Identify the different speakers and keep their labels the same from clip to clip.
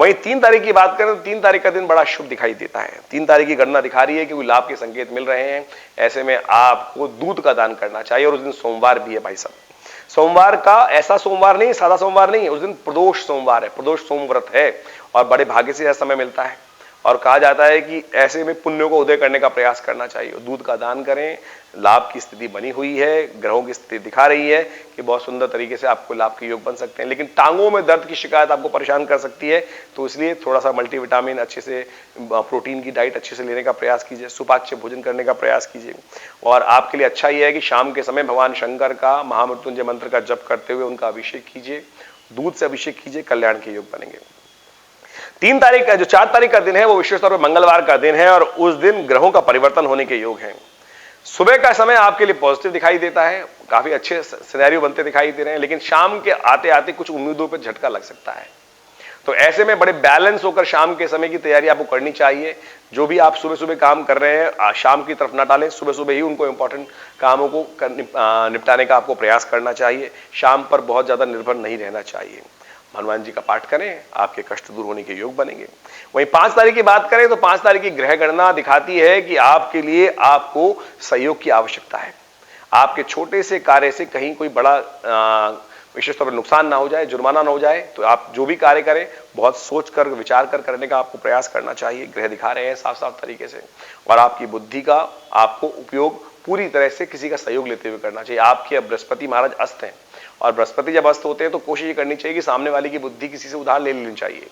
Speaker 1: वहीं 3 तारीख की बात करें तो 3 तारीख का दिन बड़ा शुभ दिखाई देता है। 3 तारीख की गणना दिखा रही है कि लाभ के संकेत मिल रहे हैं। ऐसे में आपको दूध का दान करना चाहिए और उस दिन सोमवार भी है भाई साहब। सोमवार का ऐसा सोमवार नहीं, सादा सोमवार नहीं है, उस दिन प्रदोष सोमवार है, प्रदोष सोमव्रत है और बड़े भाग्य से यह समय मिलता है। और कहा जाता है कि ऐसे में पुण्यों को उदय करने का प्रयास करना चाहिए। दूध का दान करें। लाभ की स्थिति बनी हुई है, ग्रहों की स्थिति दिखा रही है कि बहुत सुंदर तरीके से आपको लाभ के योग बन सकते हैं। लेकिन टांगों में दर्द की शिकायत आपको परेशान कर सकती है, तो इसलिए थोड़ा सा मल्टीविटामिन अच्छे से, प्रोटीन की डाइट अच्छे से लेने का प्रयास कीजिए, सुपाच्य भोजन करने का प्रयास कीजिए। और आपके लिए अच्छा यह है कि शाम के समय भगवान शंकर का महामृत्युंजय मंत्र का जप करते हुए उनका अभिषेक कीजिए, दूध से अभिषेक कीजिए, कल्याण के योग बनेंगे। 3 तारीख का जो 4 तारीख का दिन है वो विशेष तौर पर मंगलवार का दिन है और उस दिन ग्रहों का परिवर्तन होने के योग हैं। सुबह का समय आपके लिए पॉजिटिव दिखाई देता है, काफी अच्छे सिनेरियो बनते दिखाई दे रहे हैं, लेकिन शाम के आते आते कुछ उम्मीदों पर झटका लग सकता है। तो ऐसे में बड़े बैलेंस होकर शाम के समय की तैयारी आपको करनी चाहिए। जो भी आप सुबह सुबह काम कर रहे हैं शाम की तरफ ना डालें, सुबह सुबह ही उनको इंपॉर्टेंट कामों को निपटाने का आपको प्रयास करना चाहिए। शाम पर बहुत ज्यादा निर्भर नहीं रहना चाहिए। हनुमान जी का पाठ करें, आपके कष्ट दूर होने के योग बनेंगे। वहीं 5 तारीख की बात करें तो 5 तारीख की ग्रह गणना दिखाती है कि आपके लिए आपको सहयोग की आवश्यकता है। आपके छोटे से कार्य से कहीं कोई बड़ा विशेष तौर पर नुकसान ना हो जाए, जुर्माना ना हो जाए, तो आप जो भी कार्य करें बहुत सोच कर विचार कर करने का आपको प्रयास करना चाहिए। ग्रह दिखा रहे हैं साफ साफ तरीके से। और आपकी बुद्धि का आपको उपयोग पूरी तरह से किसी का सहयोग लेते हुए करना चाहिए। आपके अब बृहस्पति महाराज अस्त हैं और बृहस्पति जब अस्त होते हैं तो कोशिश ये करनी चाहिए कि सामने वाले की बुद्धि किसी से उधार ले लेनी चाहिए।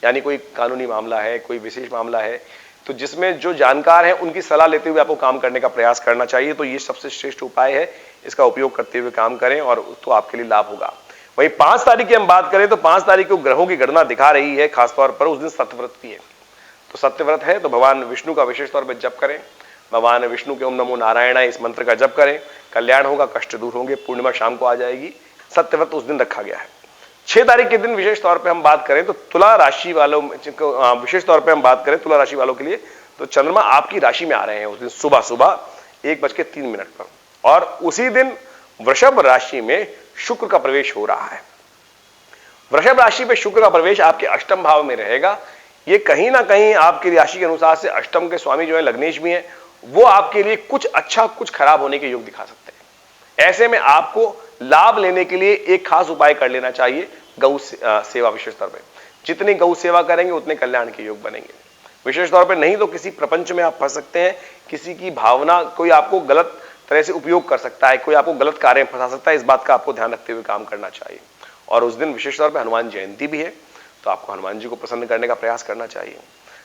Speaker 1: यानी कोई कानूनी मामला है, कोई विशेष मामला है, तो जिसमें जो जानकार हैं उनकी सलाह लेते हुए आपको काम करने का प्रयास करना चाहिए। तो ये सबसे श्रेष्ठ उपाय है, इसका उपयोग करते हुए काम करें और तो आपके लिए लाभ होगा। वहीं 5 तारीख की हम बात करें तो 5 तारीख को ग्रहों की गणना दिखा रही है, खासतौर पर उस दिन सत्यव्रत भी है। तो सत्यव्रत है तो भगवान विष्णु का विशेष तौर पर जप करें। भगवान विष्णु के ओम नमो नारायण इस मंत्र का जप करें, कल्याण होगा, कष्ट दूर होंगे। पूर्णिमा शाम को आ जाएगी, सत्यव्रत उस दिन रखा गया है। 6 तारीख के दिन विशेष तौर पे हम बात करें तो तुला राशि वालों विशेष तौर पे हम बात करें तुला राशि वालों के लिए, तो चंद्रमा आपकी राशि में आ रहे हैं उस दिन सुबह सुबह 1:03 पर। और उसी दिन वृषभ राशि में शुक्र का प्रवेश हो रहा है। वृषभ राशि में शुक्र का प्रवेश आपके अष्टम भाव में रहेगा। ये कहीं ना कहीं आपकी राशि के अनुसार से अष्टम के स्वामी जो है लग्नेश भी हैं, वो आपके लिए कुछ अच्छा कुछ खराब होने के योग दिखा सकते हैं। ऐसे में आपको लाभ लेने के लिए एक खास उपाय कर लेना चाहिए, गौ सेवा। विशेष तौर पर जितनी गौ सेवा करेंगे उतने कल्याण के योग बनेंगे। विशेष तौर पर नहीं तो किसी प्रपंच में आप फंस सकते हैं, किसी की भावना, कोई आपको गलत तरह से उपयोग कर सकता है, कोई आपको गलत कार्य में फंसा सकता है। इस बात का आपको ध्यान रखते हुए काम करना चाहिए। और उस दिन विशेष तौर पर हनुमान जयंती भी है, तो आपको हनुमान जी को प्रसन्न करने का प्रयास करना चाहिए।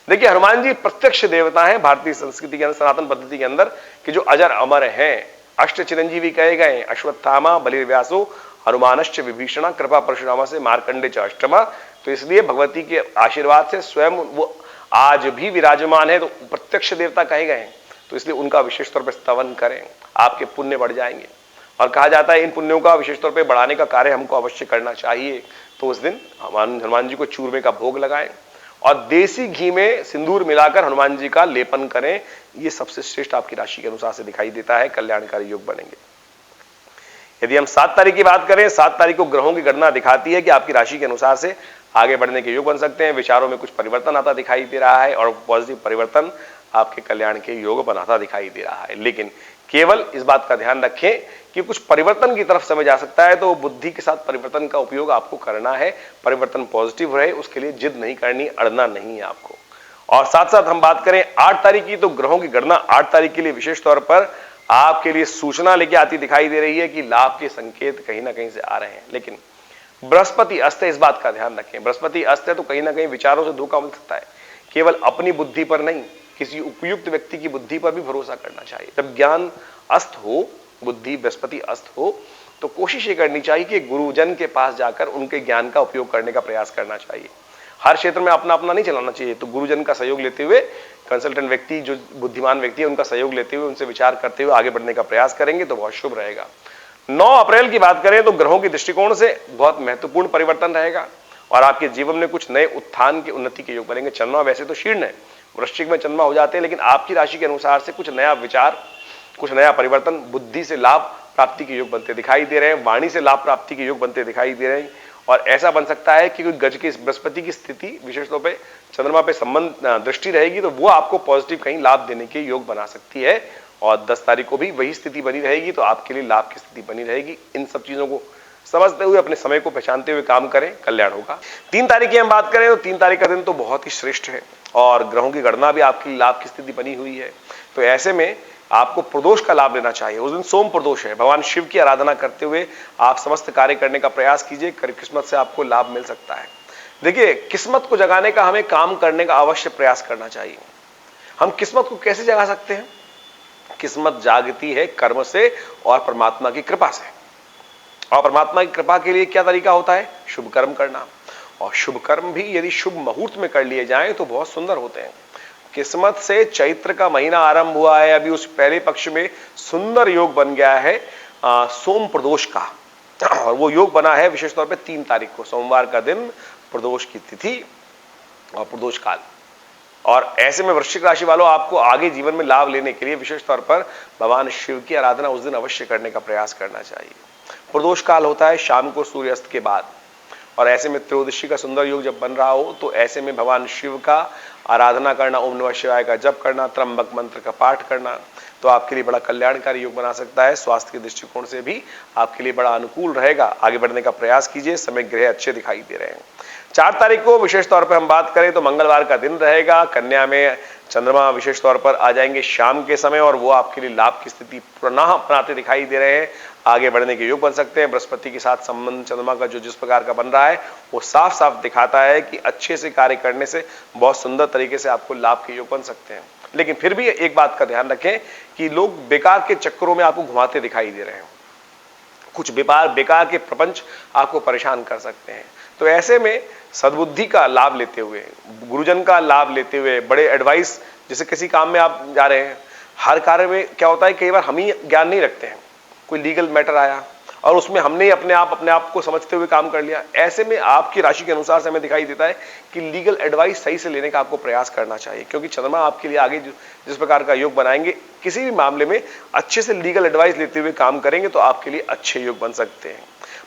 Speaker 1: देखिए, हनुमान जी प्रत्यक्ष देवता हैं भारतीय संस्कृति के अंदर, सनातन पद्धति के अंदर, कि जो अजर अमर हैं, अष्ट चिरंजीवी कहे गए, अश्वत्थामा बलिर्व्यासो हनुमानश्च विभीषणा कृपा परशुरामा से मार्कंडे च अष्टमा। तो इसलिए भगवती के आशीर्वाद से स्वयं वो आज भी विराजमान है, तो प्रत्यक्ष देवता कहे गए हैं, तो इसलिए उनका विशेष तौर पर स्तवन करें, आपके पुण्य बढ़ जाएंगे। और कहा जाता है इन पुण्यों का विशेष तौर पर बढ़ाने का कार्य हमको अवश्य करना चाहिए। तो उस दिन हनुमान जी को चूरमे का भोग लगाएं और देसी घी में सिंदूर मिलाकर हनुमान जी का लेपन करें। ये सबसे श्रेष्ठ आपकी राशि के अनुसार से दिखाई देता है, कल्याणकारी योग बनेंगे। यदि हम 7 तारीख की बात करें, 7 तारीख को ग्रहों की गणना दिखाती है कि आपकी राशि के अनुसार से आगे बढ़ने के योग बन सकते हैं। विचारों में कुछ परिवर्तन आता दिखाई दे रहा है और पॉजिटिव परिवर्तन आपके कल्याण के योग बनाता दिखाई दे रहा है। लेकिन केवल इस बात का ध्यान रखें कि कुछ परिवर्तन की तरफ समय जा सकता है, तो बुद्धि के साथ परिवर्तन का उपयोग आपको करना है। परिवर्तन पॉजिटिव रहे, उसके लिए जिद नहीं करनी, अड़ना नहीं है आपको। और साथ साथ हम बात करें 8 तारीख की, तो ग्रहों की गणना 8 तारीख के लिए विशेष तौर पर आपके लिए सूचना लेके आती दिखाई दे रही है कि लाभ के संकेत कहीं ना कहीं से आ रहे हैं। लेकिन बृहस्पति अस्त है, इस बात का ध्यान रखें। बृहस्पति अस्त है तो कहीं ना कहीं विचारों से धोखा मिल सकता है। केवल अपनी बुद्धि पर नहीं, किसी उपयुक्त व्यक्ति की बुद्धि पर भी भरोसा करना चाहिए। जब ज्ञान अस्त हो, बुद्धि बृहस्पति अस्त हो, तो कोशिश ये करनी चाहिए कि गुरुजन के पास जाकर उनके ज्ञान का उपयोग करने का प्रयास करना चाहिए। हर क्षेत्र में अपना अपना नहीं चलाना चाहिए। तो गुरुजन का सहयोग लेते हुए, कंसल्टेंट व्यक्ति जो बुद्धिमान व्यक्ति है उनका सहयोग लेते हुए, उनसे विचार करते हुए आगे बढ़ने का प्रयास करेंगे तो बहुत शुभ रहेगा। 9 अप्रैल की बात करें तो ग्रहों के दृष्टिकोण से बहुत महत्वपूर्ण परिवर्तन रहेगा और आपके जीवन में कुछ नए उत्थान के, उन्नति के योग बनेंगे। चंद्रमा वैसे तो शीर्ण है, वृश्चिक में चंद्रमा हो जाते हैं, लेकिन आपकी राशि के अनुसार से कुछ नया विचार, कुछ नया परिवर्तन, बुद्धि से लाभ प्राप्ति के योग बनते दिखाई दे रहे हैं, वाणी से लाभ प्राप्ति के योग बनते दिखाई दे रहे हैं। और ऐसा बन सकता है कि कोई गज की बृहस्पति की स्थिति विशेष तौर पे चंद्रमा पे संबंध दृष्टि रहेगी तो वो आपको पॉजिटिव कहीं लाभ देने के योग बना सकती है। और 10 तारीख को भी वही स्थिति बनी रहेगी तो आपके लिए लाभ की स्थिति बनी रहेगी। इन सब चीजों को समझते हुए, अपने समय को पहचानते हुए काम करें, कल्याण होगा। 3 तारीख की हम बात करें तो 3 तारीख का दिन तो बहुत ही श्रेष्ठ है और ग्रहों की गणना भी आपके लिए लाभ की स्थिति बनी हुई है। तो ऐसे में आपको प्रदोष का लाभ लेना चाहिए। उस दिन सोम प्रदोष है। भगवान शिव की आराधना करते हुए आप समस्त कार्य करने का प्रयास कीजिए, किस्मत से आपको लाभ मिल सकता है। देखिए, किस्मत को जगाने का हमें काम करने का अवश्य प्रयास करना चाहिए। हम किस्मत को कैसे जगा सकते हैं? किस्मत जागती है कर्म से और परमात्मा की कृपा से। और परमात्मा की कृपा के लिए क्या तरीका होता है? शुभ कर्म करना। और शुभ कर्म भी यदि शुभ मुहूर्त में कर लिए जाएं तो बहुत सुंदर होते हैं। किस्मत से चैत्र का महीना आरंभ हुआ है, अभी उस पहले पक्ष में सुंदर योग बन गया है सोम प्रदोष का। और वो योग बना है विशेष तौर पे 3 तारीख को, सोमवार का दिन, प्रदोष की तिथि और प्रदोष काल। और ऐसे में वृश्चिक राशि वालों, आपको आगे जीवन में लाभ लेने के लिए विशेष तौर पर भगवान शिव की आराधना उस दिन अवश्य करने का प्रयास करना चाहिए। प्रदोष काल होता है शाम को सूर्यास्त के बाद, और ऐसे में त्रयोदशी का सुंदर योग जब बन रहा हो तो ऐसे में भगवान शिव का आराधना करना, ओम नमः शिवाय का जप करना, त्र्यंबक मंत्र का पाठ करना तो आपके लिए बड़ा कल्याणकारी योग बना सकता है। स्वास्थ्य के दृष्टिकोण से भी आपके लिए बड़ा अनुकूल रहेगा। आगे बढ़ने का प्रयास कीजिए, समय ग्रह अच्छे दिखाई दे रहे हैं। 4 तारीख को विशेष तौर पर हम बात करें तो मंगलवार का दिन रहेगा। कन्या में चंद्रमा विशेष तौर पर आ जाएंगे शाम के समय और वो आपके लिए लाभ की स्थिति पुनः अपनाते दिखाई दे रहे हैं। आगे बढ़ने के योग बन सकते हैं। बृहस्पति के साथ संबंध चंद्रमा का जो जिस प्रकार का बन रहा है वो साफ साफ दिखाता है कि अच्छे से कार्य करने से बहुत सुंदर तरीके से आपको लाभ के योग बन सकते हैं। लेकिन फिर भी एक बात का ध्यान रखें कि लोग बेकार के चक्करों में आपको घुमाते दिखाई दे रहे हैं। कुछ बेकार के प्रपंच आपको परेशान कर सकते हैं। तो ऐसे में सद्बुद्धि का लाभ लेते हुए, गुरुजन का लाभ लेते हुए, बड़े एडवाइस, जैसे किसी काम में आप जा रहे हैं, हर कार्य में क्या होता है कई बार हम ही ज्ञान नहीं रखते हैं। कोई लीगल मैटर आया और उसमें हमने अपने आप को समझते हुए काम कर लिया। ऐसे में आपकी राशि के अनुसार से हमें दिखाई देता है कि लीगल एडवाइस सही से लेने का आपको प्रयास करना चाहिए, क्योंकि चंद्रमा आपके लिए आगे जिस प्रकार का योग बनाएंगे, किसी भी मामले में अच्छे से लीगल एडवाइस लेते हुए काम करेंगे तो आपके लिए अच्छे योग बन सकते हैं।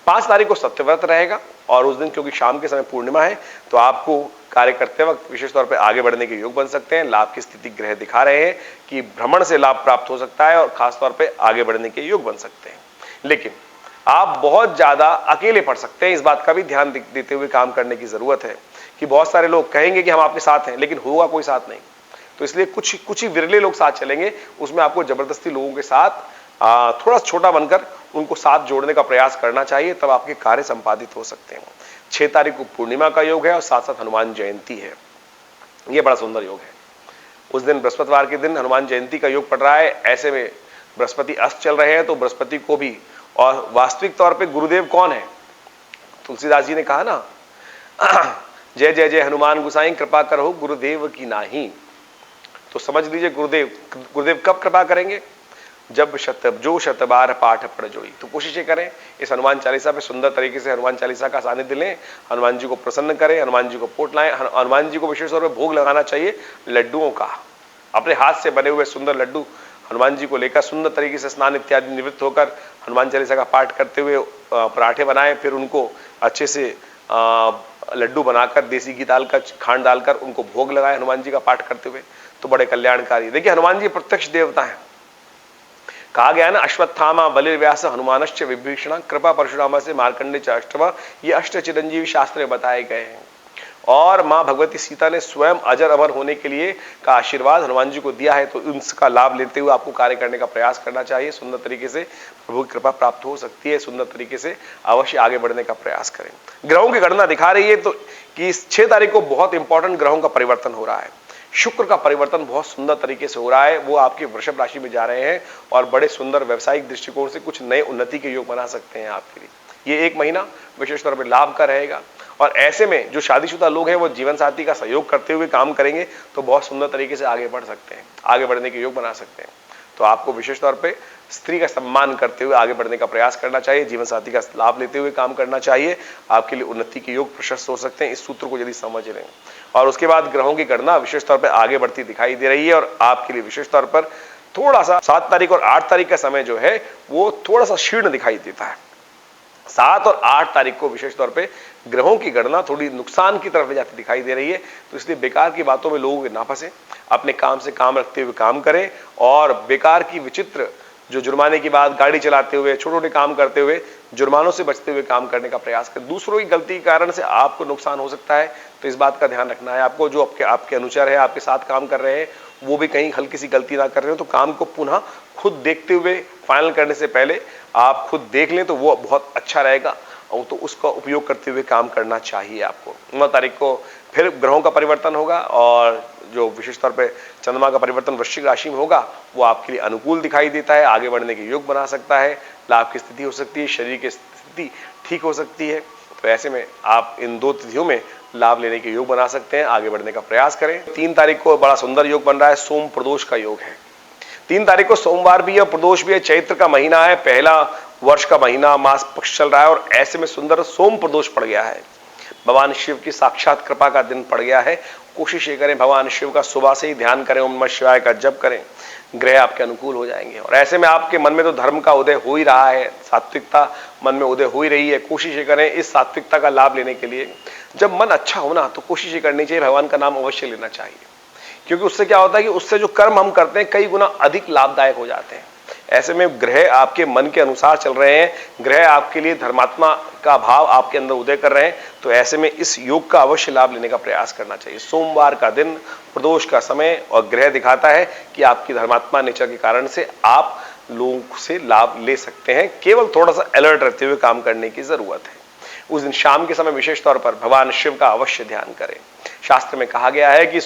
Speaker 1: 5 तारीख को सत्यव्रत रहेगा और उस दिन क्योंकि शाम के समय पूर्णिमा है तो आपको कार्य करते वक्त विशेष तौर पर आगे बढ़ने के योग बन सकते हैं। लाभ की स्थिति ग्रह दिखा रहे हैं कि भ्रमण से लाभ प्राप्त हो सकता है और खासतौर पर आगे बढ़ने के योग बन सकते हैं। लेकिन आप बहुत ज्यादा अकेले पड़ सकते हैं। इस बात का भी ध्यान देते हुए काम करने की जरूरत है कि बहुत सारे लोग कहेंगे कि हम आपके साथ हैं, लेकिन होगा कोई साथ नहीं। तो इसलिए कुछ ही विरले लोग साथ चलेंगे, उसमें आपको जबरदस्ती लोगों के साथ थोड़ा छोटा बनकर उनको साथ जोड़ने का प्रयास करना चाहिए, तब आपके कार्य संपादित हो सकते हैं। 6 तारीख को पूर्णिमा का योग है और साथ साथ हनुमान जयंती है। यह बड़ा सुंदर योग है। उस दिन बृहस्पतिवार के दिन हनुमान जयंती का योग पड़ रहा है। ऐसे में बृहस्पति अस्त चल रहे हैं तो बृहस्पति को भी, और वास्तविक तौर पे गुरुदेव कौन है? तुलसीदास जी ने कहा ना, जय जय जय हनुमान गुसाई कृपा करो गुरुदेव की नाही। तो समझ लीजिए गुरुदेव कब कृपा करेंगे? जब जो शत बार पाठ पढ़ जोई। तो कोशिशें करें इस हनुमान चालीसा पे सुंदर तरीके से हनुमान चालीसा का सानिध्य लें, हनुमान जी को प्रसन्न करें, हनुमान जी को पोट लाएं। हनुमान जी को विशेष तौर पर भोग लगाना चाहिए लड्डुओं का। अपने हाथ से बने हुए सुंदर लड्डू हनुमान जी को लेकर सुंदर तरीके से स्नान इत्यादि निवृत्त होकर हनुमान चालीसा का पाठ करते हुए पराठे बनाएं, फिर उनको अच्छे से लड्डू बनाकर देसी घी डालकर, खांड डालकर उनको भोग लगाएं हनुमान जी का पाठ करते हुए, तो बड़े कल्याणकारी। देखिए हनुमान जी प्रत्यक्ष देवता हैं। कहा गया ना, अश्वत्थामा बलिर्व्यास हनुमानश्च विभीषण कृपा परशुराम से मार्कंडे च अष्टमा। ये अष्ट चिरंजीवी शास्त्र में बताए गए हैं। और मां भगवती सीता ने स्वयं अजर अमर होने के लिए का आशीर्वाद हनुमान जी को दिया है, तो उसका लाभ लेते हुए आपको कार्य करने का प्रयास करना चाहिए। सुंदर तरीके से प्रभु की कृपा प्राप्त हो सकती है। सुंदर तरीके से अवश्य आगे बढ़ने का प्रयास करें। ग्रहों की गणना दिखा रही है तो कि 6 तारीख को बहुत इंपॉर्टेंट ग्रहों का परिवर्तन हो रहा है। शुक्र का परिवर्तन बहुत सुंदर तरीके से हो रहा है। वो आपके वृषभ राशि में जा रहे हैं और बड़े सुंदर व्यवसायिक दृष्टिकोण से कुछ नए उन्नति के योग बना सकते हैं आपके लिए। ये 1 महीना विशेष तौर पर लाभ का रहेगा। और ऐसे में जो शादीशुदा लोग हैं वो जीवन साथी का सहयोग करते हुए काम करेंगे तो बहुत सुंदर तरीके से आगे बढ़ सकते हैं, आगे बढ़ने के योग बना सकते हैं। तो आपको विशेष तौर पे स्त्री का सम्मान करते हुए आगे बढ़ने का प्रयास करना चाहिए। जीवन साथी का लाभ लेते हुए काम करना चाहिए। आपके लिए उन्नति के योग प्रशस्त हो सकते हैं, इस सूत्र को यदि समझ लें। और उसके बाद ग्रहों की गणना विशेष तौर पर आगे बढ़ती दिखाई दे रही है और आपके लिए विशेष तौर पर थोड़ा सा 7 तारीख और 8 तारीख का समय जो है वो थोड़ा सा क्षीण दिखाई देता है। 7 और 8 तारीख को विशेष तौर पे ग्रहों की गणना थोड़ी नुकसान की तरफ ले जाती दिखाई दे रही है, तो इसलिए बेकार की बातों में लोगों के ना फंसे, अपने काम से काम रखते हुए काम करें और बेकार की विचित्र जो जुर्माने की बात, गाड़ी चलाते हुए, छोटे छोटे काम करते हुए जुर्मानों से बचते हुए काम करने का प्रयास करें। दूसरों की गलती के कारण से आपको नुकसान हो सकता है, तो इस बात का ध्यान रखना है आपको। जो आपके अनुचर है, आपके साथ काम कर रहे हैं, वो भी कहीं हल्की सी गलती ना कर रहे हो, तो काम को पुनः खुद देखते हुए फाइनल करने से पहले आप खुद देख लें तो वो बहुत अच्छा रहेगा, और तो उसका उपयोग करते हुए काम करना चाहिए आपको। 9 तारीख को फिर ग्रहों का परिवर्तन होगा और जो विशेष तौर पे चंद्रमा का परिवर्तन वृश्चिक राशि में होगा, वो आपके लिए अनुकूल दिखाई देता है, आगे बढ़ने के योग बना सकता है, लाभ की स्थिति हो सकती है, शरीर की स्थिति ठीक हो सकती है। तो ऐसे में आप इन 2 तिथियों में लाभ लेने के योग बना सकते हैं, आगे बढ़ने का प्रयास करें। 3 तारीख को बड़ा सुंदर योग बन रहा है, सोम प्रदोष का योग है। 3 तारीख को सोमवार भी है, प्रदोष भी है, चैत्र का महीना है, पहला वर्ष का महीना, मास पक्ष चल रहा है और ऐसे में सुंदर सोम प्रदोष पड़ गया है। भगवान शिव की साक्षात कृपा का दिन पड़ गया है। कोशिश ये करें भगवान शिव का सुबह से ही ध्यान करें, ओम नमः शिवाय का जप करें, ग्रह आपके अनुकूल हो जाएंगे। और ऐसे में आपके मन में तो धर्म का उदय हो ही रहा है, सात्विकता मन में उदय हो ही रही है। कोशिश ये करें इस सात्विकता का लाभ लेने के लिए, जब मन अच्छा होना तो कोशिश ये करनी चाहिए भगवान का नाम अवश्य लेना चाहिए, क्योंकि उससे क्या होता है कि उससे जो कर्म हम करते हैं कई गुना अधिक लाभदायक हो जाते हैं। ऐसे में ग्रह आपके मन के अनुसार चल रहे हैं, ग्रह आपके लिए धर्मात्मा का भाव आपके अंदर उदय कर रहे हैं, तो ऐसे में इस योग का अवश्य लाभ लेने का प्रयास करना चाहिए। सोमवार का दिन, प्रदोष का समय और ग्रह दिखाता है कि आपकी धर्मात्मा नेचर के कारण से आप लोगों से लाभ ले सकते हैं, केवल थोड़ा सा अलर्ट रहते हुए काम करने की जरूरत है। उस दिन शाम के समय विशेष तौर पर भगवान शिव का अवश्य ध्यान करें। शास्त्र में कहा गया है कि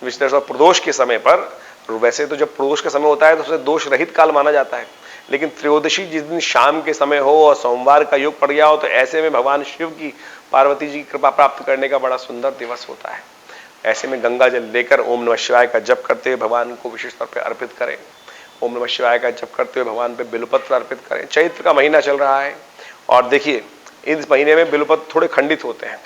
Speaker 1: विशेष प्रदोष के समय पर, वैसे तो जब प्रदोष का समय होता है तो उसे दोष रहित काल माना जाता है, लेकिन त्रयोदशी जिस दिन शाम के समय हो और सोमवार का योग पड़ गया हो, तो ऐसे में भगवान शिव की, पार्वती जी की कृपा प्राप्त करने का बड़ा सुंदर दिवस होता है। ऐसे में गंगा जल लेकर ओम नमः शिवाय का जप करते हुए भगवान को विशेष तौर पर अर्पित करें। ओम नमः शिवाय का जप करते हुए भगवान पे बिल्वपत्र अर्पित करें। चैत्र का महीना चल रहा है और देखिए इस महीने में बिल्वपत्र थोड़े खंडित होते हैं,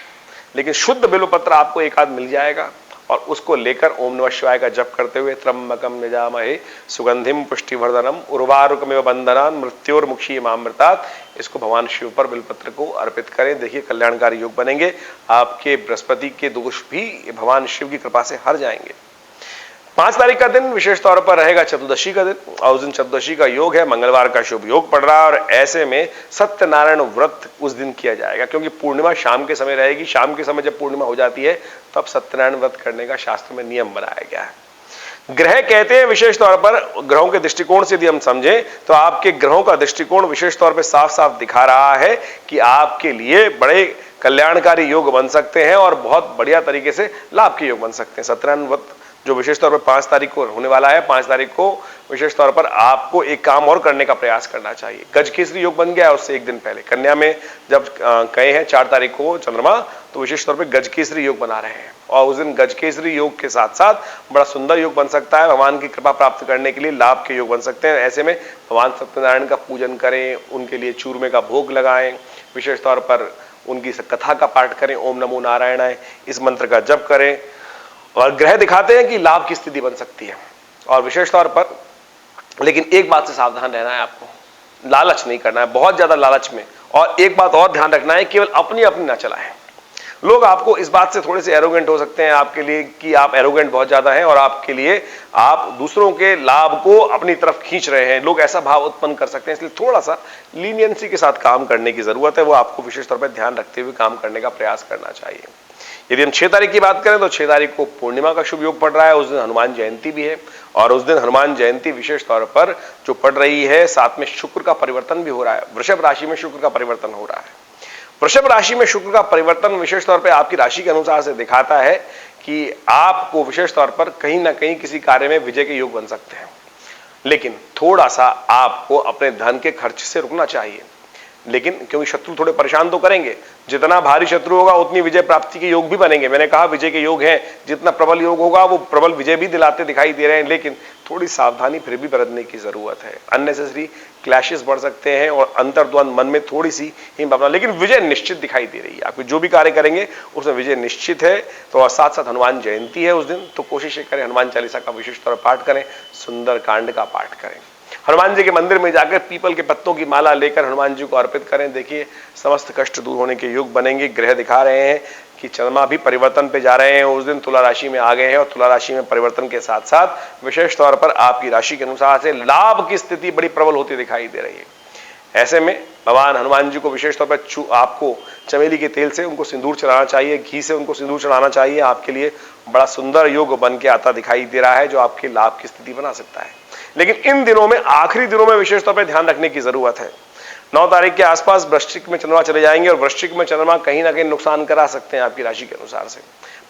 Speaker 1: लेकिन शुद्ध बिल्वपत्र आपको एक आध मिल जाएगा और उसको लेकर ओम नमः शिवाय का जप करते हुए त्र्यंबकम यजामहे सुगंधिम पुष्टिवर्धनम उर्वारुकमिव बंधनान् मृत्योर्मुक्षीयमामृतात्, इसको भगवान शिव पर बिल्वपत्र को अर्पित करें। देखिए कल्याणकारी योग बनेंगे, आपके बृहस्पति के दोष भी भगवान शिव की कृपा से हर जाएंगे। 5 तारीख का दिन विशेष तौर पर रहेगा चतुर्दशी का दिन और उस दिन चतुर्दशी का योग है, मंगलवार का शुभ योग पड़ रहा है और ऐसे में सत्यनारायण व्रत उस दिन किया जाएगा, क्योंकि पूर्णिमा शाम के समय रहेगी। शाम के समय जब पूर्णिमा हो जाती है तब सत्यनारायण व्रत करने का शास्त्र में नियम बनाया गया है। ग्रह कहते हैं विशेष तौर पर, ग्रहों के दृष्टिकोण से यदि हम समझें तो आपके ग्रहों का दृष्टिकोण विशेष तौर पर साफ साफ दिखा रहा है कि आपके लिए बड़े कल्याणकारी योग बन सकते हैं और बहुत बढ़िया तरीके से लाभ के योग बन सकते हैं। सत्यनारायण व्रत जो विशेष तौर पर 5 तारीख को होने वाला है, 5 तारीख को विशेष तौर पर आपको एक काम और करने का प्रयास करना चाहिए। गज केसरी योग बन गया है उससे एक दिन पहले, कन्या में जब कहे हैं 4 तारीख को चंद्रमा, तो विशेष तौर पर गज केसरी योग बना रहे हैं और उस दिन गज केसरी योग के साथ साथ बड़ा सुंदर योग बन सकता है। भगवान की कृपा प्राप्त करने के लिए लाभ के योग बन सकते हैं। ऐसे में भगवान सत्यनारायण का पूजन करें, उनके लिए चूरमे का भोग लगाएं, विशेष तौर पर उनकी कथा का पाठ करें, ओम नमो नारायणाय इस मंत्र का जप करें। और ग्रह दिखाते हैं कि लाभ की स्थिति बन सकती है और विशेष तौर पर, लेकिन एक बात से सावधान रहना है आपको, लालच नहीं करना है बहुत ज्यादा लालच में। और एक बात और ध्यान रखना है, केवल अपनी अपनी ना चलाएं। लोग आपको इस बात से थोड़े से एरोगेंट हो सकते हैं आपके लिए कि आप एरोगेंट बहुत ज्यादा हैं और आपके लिए आप दूसरों के लाभ को अपनी तरफ खींच रहे हैं, लोग ऐसा भाव उत्पन्न कर सकते हैं। इसलिए थोड़ा सा लीनियंसी के साथ काम करने की जरूरत है, वो आपको विशेष तौर पर ध्यान रखते हुए काम करने का प्रयास करना चाहिए। यदि हम 6 तारीख की बात करें तो 6 तारीख को पूर्णिमा का शुभ योग पड़ रहा है, उस दिन हनुमान जयंती भी है और उस दिन हनुमान जयंती विशेष तौर पर जो पड़ रही है, साथ में शुक्र का परिवर्तन भी हो रहा है, वृषभ राशि में शुक्र का परिवर्तन हो रहा है। वृषभ राशि में शुक्र का परिवर्तन विशेष तौर पर आपकी राशि के अनुसार से दिखाता है कि आपको विशेष तौर पर कहीं ना कहीं किसी कार्य में विजय के योग बन सकते हैं, लेकिन थोड़ा सा आपको अपने धन के खर्च से रुकना चाहिए। लेकिन क्योंकि शत्रु थोड़े परेशान तो करेंगे, जितना भारी शत्रु होगा उतनी विजय प्राप्ति के योग भी बनेंगे। मैंने कहा विजय के योग हैं, जितना प्रबल योग होगा वो प्रबल विजय भी दिलाते दिखाई दे रहे हैं, लेकिन थोड़ी सावधानी फिर भी बरतने की जरूरत है। अननेसेसरी क्लैशेस बढ़ सकते हैं और अंतर्द्वंद मन में थोड़ी सी ही भावना, लेकिन विजय निश्चित दिखाई दे रही है। आप जो भी कार्य करेंगे उसमें विजय निश्चित है। तो साथ साथ हनुमान जयंती है उस दिन, तो कोशिश करें हनुमान चालीसा का विशेष तौर पर पाठ करें, सुंदर कांड का पाठ करें। हनुमान जी के मंदिर में जाकर पीपल के पत्तों की माला लेकर हनुमान जी को अर्पित करें। देखिए समस्त कष्ट दूर होने के योग बनेंगे। ग्रह दिखा रहे हैं कि चंद्रमा भी परिवर्तन पे जा रहे हैं, उस दिन तुला राशि में आ गए हैं और तुला राशि में परिवर्तन के साथ साथ विशेष तौर पर आपकी राशि के अनुसार से लाभ की स्थिति बड़ी प्रबल होती दिखाई दे रही है। ऐसे में भगवान हनुमान जी को विशेष तौर पर आपको चमेली के तेल से उनको सिंदूर चढ़ाना चाहिए, घी से उनको सिंदूर चढ़ाना चाहिए। आपके लिए बड़ा सुंदर योग बन के आता दिखाई दे रहा है जो आपके लाभ की स्थिति बना सकता है। लेकिन इन दिनों में, आखिरी दिनों में विशेष तौर पर ध्यान रखने की जरूरत है। 9 तारीख के आसपास वृश्चिक में चंद्रमा चले जाएंगे और वृश्चिक में चंद्रमा कहीं ना कहीं नुकसान करा सकते हैं आपकी राशि के अनुसार से।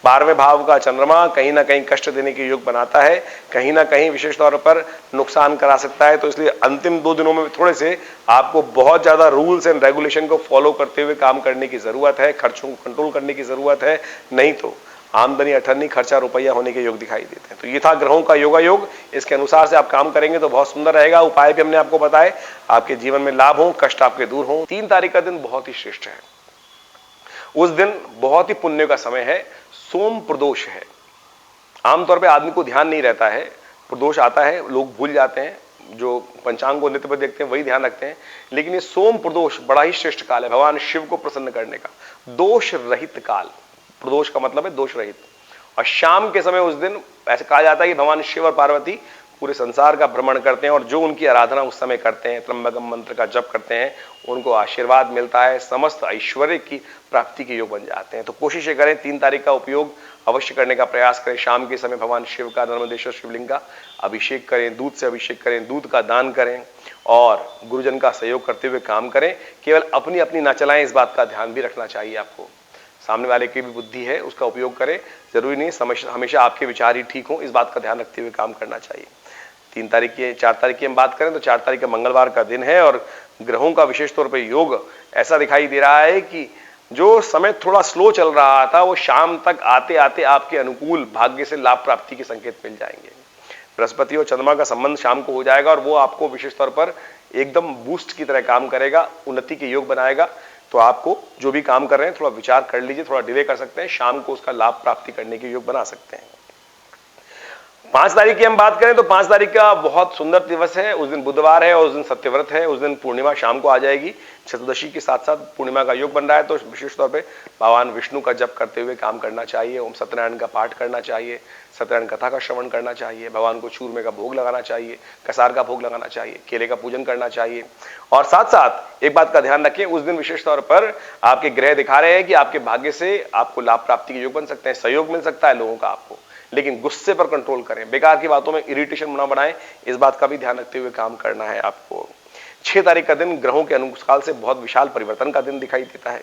Speaker 1: 12वें भाव का चंद्रमा कहीं ना कहीं कष्ट देने के योग बनाता है, कहीं ना कहीं विशेष तौर पर नुकसान करा सकता है। तो इसलिए अंतिम 2 दिनों में थोड़े से आपको बहुत ज्यादा रूल्स एंड रेगुलेशन को फॉलो करते हुए काम करने की जरूरत है, खर्चों को कंट्रोल करने की जरूरत है, नहीं तो आमदनी अठन्नी, खर्चा रुपया होने के योग दिखाई देते हैं। तो ये था ग्रहों का योगायोग। इसके अनुसार से आप काम करेंगे तो बहुत सुंदर रहेगा। उपाय भी हमने आपको बताए, आपके जीवन में लाभ हो, कष्ट आपके दूर हो। 3 तारीख का दिन बहुत ही श्रेष्ठ है। उस दिन बहुत ही पुण्य का समय है, सोम प्रदोष है। आमतौर पे आदमी को ध्यान नहीं रहता है, प्रदोष आता है लोग भूल जाते हैं, जो पंचांग को नित्य पर देखते हैं वही ध्यान रखते हैं। लेकिन ये सोम प्रदोष बड़ा ही श्रेष्ठ काल है भगवान शिव को प्रसन्न करने का, दोष रहित काल। प्रदोष का मतलब है दोष रहित। और शाम के समय उस दिन ऐसे कहा जाता है कि भगवान शिव और पार्वती पूरे संसार का भ्रमण करते हैं और जो उनकी आराधना उस समय करते हैं, त्र्यंबकम मंत्र का जप करते हैं, उनको आशीर्वाद मिलता है, समस्त ऐश्वर्य की प्राप्ति के योग बन जाते हैं। तो कोशिश ये करें 3 तारीख का उपयोग अवश्य करने का प्रयास करें। शाम के समय भगवान शिव का, नर्मदेश्वर शिवलिंग का अभिषेक करें, दूध से अभिषेक करें, दूध का दान करें और गुरुजन का सहयोग करते हुए काम करें। केवल अपनी अपनी ना चलाएं, इस बात का ध्यान भी रखना चाहिए आपको। सामने वाले की भी बुद्धि है, उसका उपयोग करें। जरूरी नहीं हमेशा आपके विचार ही ठीक हो, इस बात का ध्यान रखते हुए काम करना चाहिए। 3 तारीख की, 4 तारीख की हम बात करें तो 4 तारीख का मंगलवार का दिन है और ग्रहों का विशेष तौर पर योग ऐसा दिखाई दे रहा है कि जो समय थोड़ा स्लो चल रहा था वो शाम तक आते आते आपके अनुकूल भाग्य से लाभ प्राप्ति के संकेत मिल जाएंगे। बृहस्पति और चंद्रमा का संबंध शाम को हो जाएगा और वो आपको विशेष तौर पर एकदम बूस्ट की तरह काम करेगा, उन्नति के योग बनाएगा। तो आपको जो भी काम कर रहे हैं थोड़ा विचार कर लीजिए, थोड़ा डिले कर सकते हैं, शाम को उसका लाभ प्राप्ति करने के योग बना सकते हैं। 5 तारीख की हम बात करें तो 5 तारीख का बहुत सुंदर दिवस है। उस दिन बुधवार है और उस दिन सत्यव्रत है। उस दिन पूर्णिमा शाम को आ जाएगी, चतुर्दशी के साथ साथ पूर्णिमा का योग बन रहा है। तो विशेष तौर पे भगवान विष्णु का जप करते हुए काम करना चाहिए, ओम सत्यनारायण का पाठ करना चाहिए, सत्यनारायण कथा का श्रवण करना चाहिए, भगवान को चूरमे का भोग लगाना चाहिए, कसार का भोग लगाना चाहिए, केले का पूजन करना चाहिए। और साथ साथ एक बात का ध्यान रखें, उस दिन विशेष तौर पर आपके ग्रह दिखा रहे हैं कि आपके भाग्य से आपको लाभ प्राप्ति के योग बन सकते हैं, सहयोग मिल सकता है लोगों का आपको। लेकिन गुस्से पर कंट्रोल करें, बेकार की बातों में इरिटेशन ना बनाएं, इस बात का भी ध्यान रखते हुए काम करना है आपको। 6 तारीख का दिन ग्रहों के अनुकाल से बहुत विशाल परिवर्तन का दिन दिखाई देता है।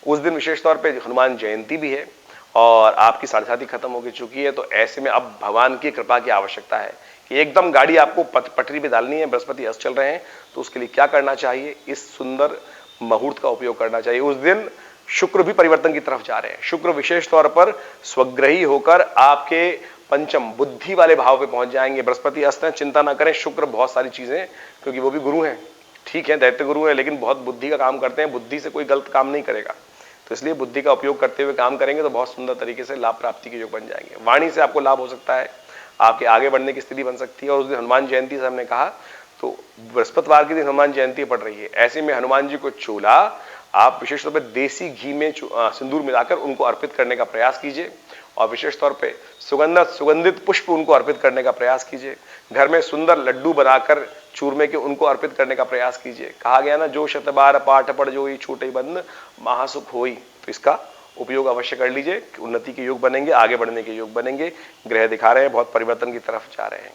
Speaker 1: उस दिन विशेष तौर पे हनुमान जयंती भी है और आपकी साढ़े खत्म हो चुकी है। तो ऐसे में अब भगवान की कृपा की आवश्यकता है कि एकदम गाड़ी आपको पटरी पे डालनी है। बृहस्पति अस्त चल रहे हैं तो उसके लिए क्या करना चाहिए, इस सुंदर मुहूर्त का उपयोग करना चाहिए। उस दिन शुक्र भी परिवर्तन की तरफ जा रहे हैं। शुक्र विशेष तौर पर स्वग्रही होकर आपके पंचम बुद्धि वाले भाव पे पहुंच जाएंगे। बृहस्पति अस्त है, चिंता ना करें, शुक्र बहुत सारी चीजें, क्योंकि वो भी गुरु हैं, ठीक है, दैत्य गुरु है, लेकिन बहुत बुद्धि का काम करते हैं, बुद्धि से कोई गलत काम नहीं करेगा। तो इसलिए बुद्धि का उपयोग करते हुए काम करेंगे तो बहुत सुंदर तरीके से लाभ प्राप्ति के योग बन जाएंगे। वाणी से आपको लाभ हो सकता है, आपके आगे बढ़ने की स्थिति बन सकती है। और उस दिन हनुमान जयंती से हमने कहा तो बृहस्पतिवार के दिन हनुमान जयंती पड़ रही है। ऐसे में हनुमान जी को चूल्हा आप विशेष तौर पर देसी घी में सिंदूर मिलाकर उनको अर्पित करने का प्रयास कीजिए और विशेष तौर पे सुगंधित पुष्प उनको अर्पित करने का प्रयास कीजिए। घर में सुंदर लड्डू बनाकर चूरमे के उनको अर्पित करने का प्रयास कीजिए। कहा गया ना, जो शतबार पाठ पढ़ जोई छूटे बंद महासुख होई। तो इसका उपयोग अवश्य कर लीजिए, उन्नति के योग बनेंगे, आगे बढ़ने के योग बनेंगे। ग्रह दिखा रहे हैं बहुत परिवर्तन की तरफ जा रहे हैं।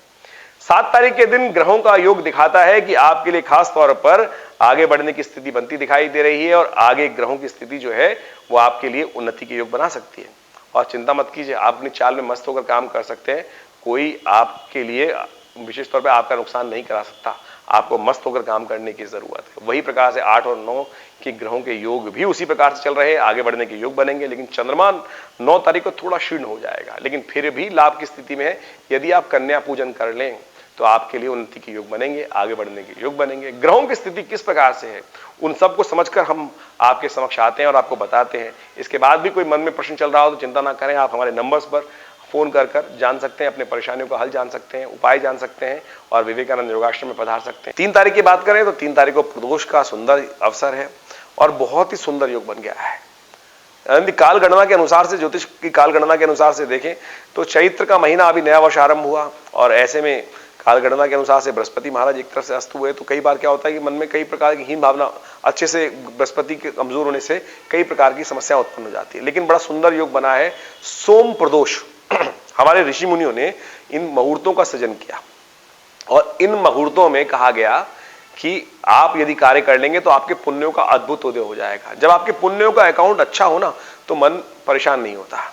Speaker 1: 7 तारीख के दिन ग्रहों का योग दिखाता है कि आपके लिए खास तौर पर आगे बढ़ने की स्थिति बनती दिखाई दे रही है और आगे ग्रहों की स्थिति जो है वो आपके लिए उन्नति के योग बना सकती है। और चिंता मत कीजिए, आप अपनी चाल में मस्त होकर काम कर सकते हैं। कोई आपके लिए विशेष तौर पर आपका नुकसान नहीं करा सकता। आपको मस्त होकर काम करने की जरूरत है। वही प्रकार से 8 और 9 के ग्रहों के योग भी उसी प्रकार से चल रहे हैं, आगे बढ़ने के योग बनेंगे। लेकिन चंद्रमा 9 तारीख को थोड़ा क्षीण हो जाएगा, लेकिन फिर भी लाभ की स्थिति में है। यदि आप कन्या पूजन कर लें तो आपके लिए उन्नति के योग बनेंगे, आगे बढ़ने के योग बनेंगे। ग्रहों की स्थिति किस प्रकार से है उन सबको समझकर हम आपके समक्ष आते हैं और आपको बताते हैं। इसके बाद भी कोई मन में प्रश्न चल रहा हो तो चिंता ना करें, आप हमारे नंबर्स पर फोन कर कर जान सकते हैं, अपने परेशानियों का हल जान सकते हैं, उपाय जान सकते हैं और विवेकानंद योगाश्रम में पधार सकते हैं। 3 तारीख की बात करें तो 3 तारीख को प्रदोष का सुंदर अवसर है और बहुत ही सुंदर योग बन गया है। काल गणना के अनुसार से, ज्योतिष की काल गणना के अनुसार से देखें तो चैत्र का महीना अभी नया वर्ष आरंभ हुआ और ऐसे में काल गणना के अनुसार से बृहस्पति महाराज एक तरफ से अस्त हुए, तो कई बार क्या होता है कि मन में कई प्रकार की हीन भावना, अच्छे से बृहस्पति के कमजोर होने से कई प्रकार की समस्या उत्पन्न हो जाती है। लेकिन बड़ा सुंदर योग बना है सोम प्रदोष। हमारे ऋषि मुनियों ने इन मुहूर्तों का सृजन किया और इन मुहूर्तों में कहा गया कि आप यदि कार्य कर लेंगे तो आपके पुण्यों का अद्भुत उदय हो जाएगा। जब आपके पुण्यों का अकाउंट अच्छा हो ना तो मन परेशान नहीं होता।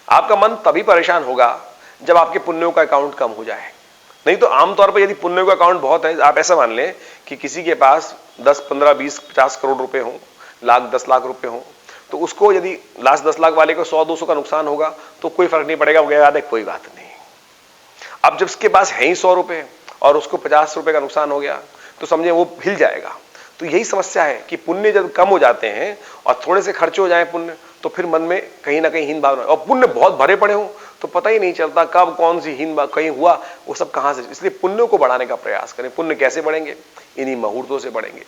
Speaker 1: आपका मन तभी परेशान होगा जब आपके पुण्यों का अकाउंट कम हो जाए। नहीं तो आमतौर पर यदि पुण्यों का अकाउंट बहुत है, आप ऐसा मान लें कि किसी के पास 10, 15, 20, 50 करोड़ रुपए हो, लाख 10 लाख रुपए हो, तो उसको यदि लास्ट 10 लाख वाले को 100-200 का नुकसान होगा तो कोई फर्क नहीं पड़ेगा, वो याद है कोई बात नहीं। अब जब उसके पास है ही 100 रुपए और उसको 50 रुपए का नुकसान हो गया तो समझे वो हिल जाएगा। तो यही समस्या है कि पुण्य जब कम हो जाते हैं और थोड़े से खर्चे हो जाए पुण्य, तो फिर मन में कहीं ना कहीं हीन भावना, और पुण्य बहुत भरे पड़े हो तो पता ही नहीं चलता कब कौन सी हीन कहीं हुआ, वो सब कहां से। इसलिए पुण्यों को बढ़ाने का प्रयास करें। पुण्य कैसे बढ़ेंगे? इन्हीं मुहूर्तों से बढ़ेंगे।